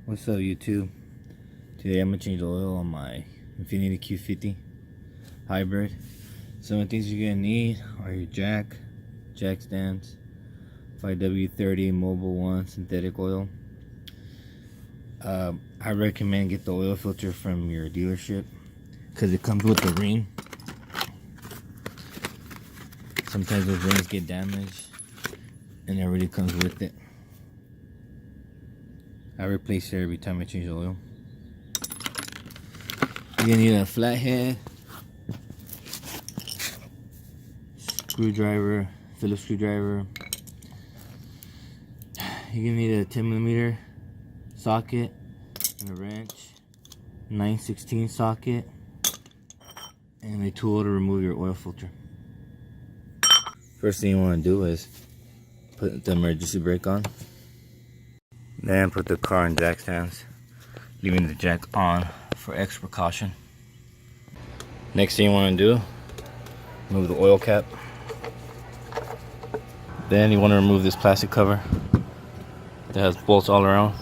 What's up, YouTube? Today I'm gonna change the oil on my Infiniti Q50 hybrid. Some of the things you're gonna need are your jack stands, 5W30 Mobile 1 synthetic oil. I recommend get the oil filter from your dealership because it comes with the ring. Sometimes those rings get damaged and it already comes with it. I replace it every time I change the oil. You're gonna need a flathead, screwdriver, Phillips screwdriver. You're gonna need a 10mm socket and a wrench, 9/16 socket, and a tool to remove your oil filter. First thing you want to do is put the emergency brake on. Then put the car in jack stands, leaving the jack on for extra precaution. Next thing you want to do, remove the oil cap. Then you want to remove this plastic cover that has bolts all around.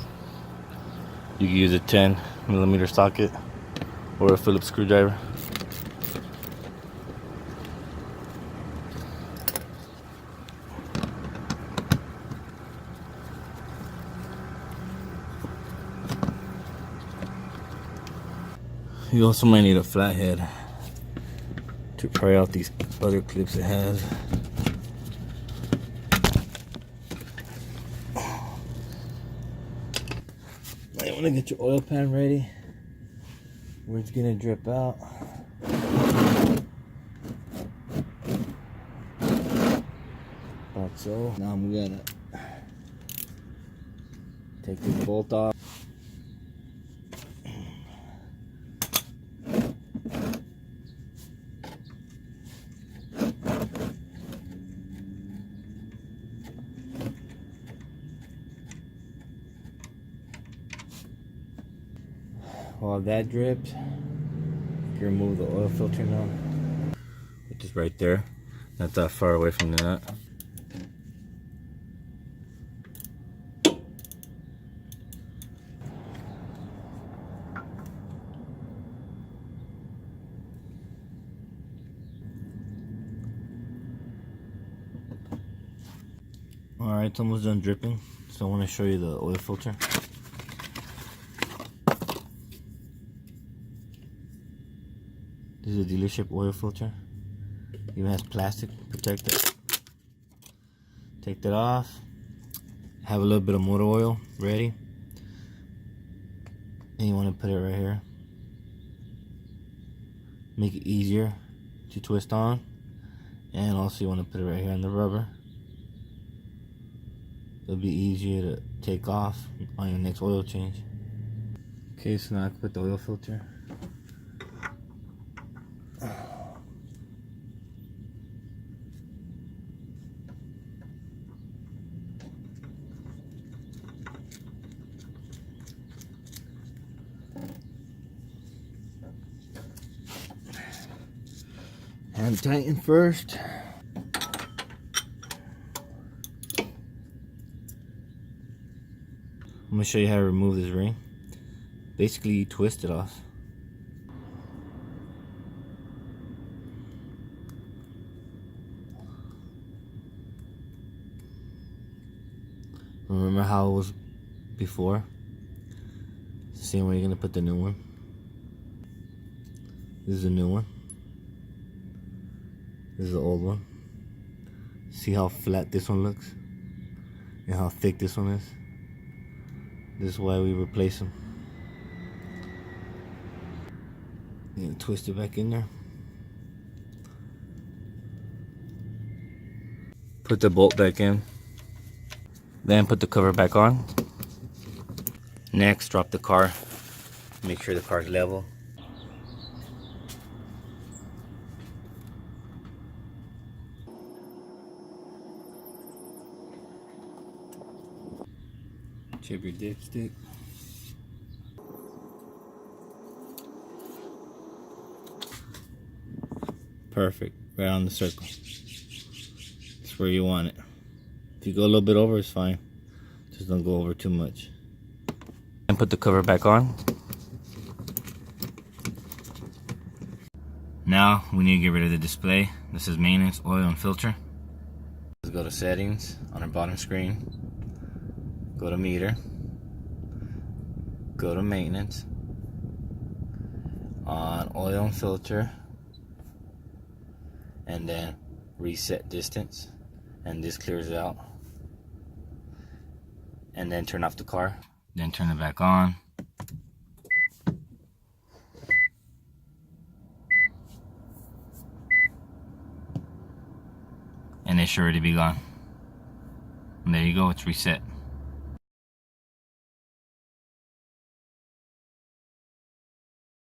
You can use a 10mm socket or a Phillips screwdriver. You also might need a flathead to pry out these other clips it has. Now you want to get your oil pan ready where it's gonna drip out. About so. Now I'm gonna take this bolt off. While that drips, you remove the oil filter now, which is right there, not that far away from the nut. Alright, it's almost done dripping, so I want to show you the oil filter. This is a dealership oil filter. Even has plastic protector. Take that off. Have a little bit of motor oil ready. And you want to put it right here. Make it easier to twist on. And also you want to put it right here on the rubber. It'll be easier to take off on your next oil change. Okay, so now I can put the oil filter. And tighten first. I'm gonna show you how to remove this ring. Basically, you twist it off. Remember how it was before? It's the same way you're gonna put the new one. This is the new one. This is the old one. See how flat this one looks? And how thick this one is? This is why we replace them. And twist it back in there. Put the bolt back in. Then put the cover back on. Next, drop the car. Make sure the car is level. Chip your dipstick. Perfect. Right on the circle. It's where you want it. If you go a little bit over, it's fine. Just don't go over too much. And put the cover back on. Now we need to get rid of the display. This is maintenance, oil, and filter. Let's go to settings on our bottom screen. Go to meter. Go to maintenance. On oil and filter. And then reset distance. And this clears it out. And then turn off the car. Then turn it back on. And it should already be gone. And there you go, it's reset.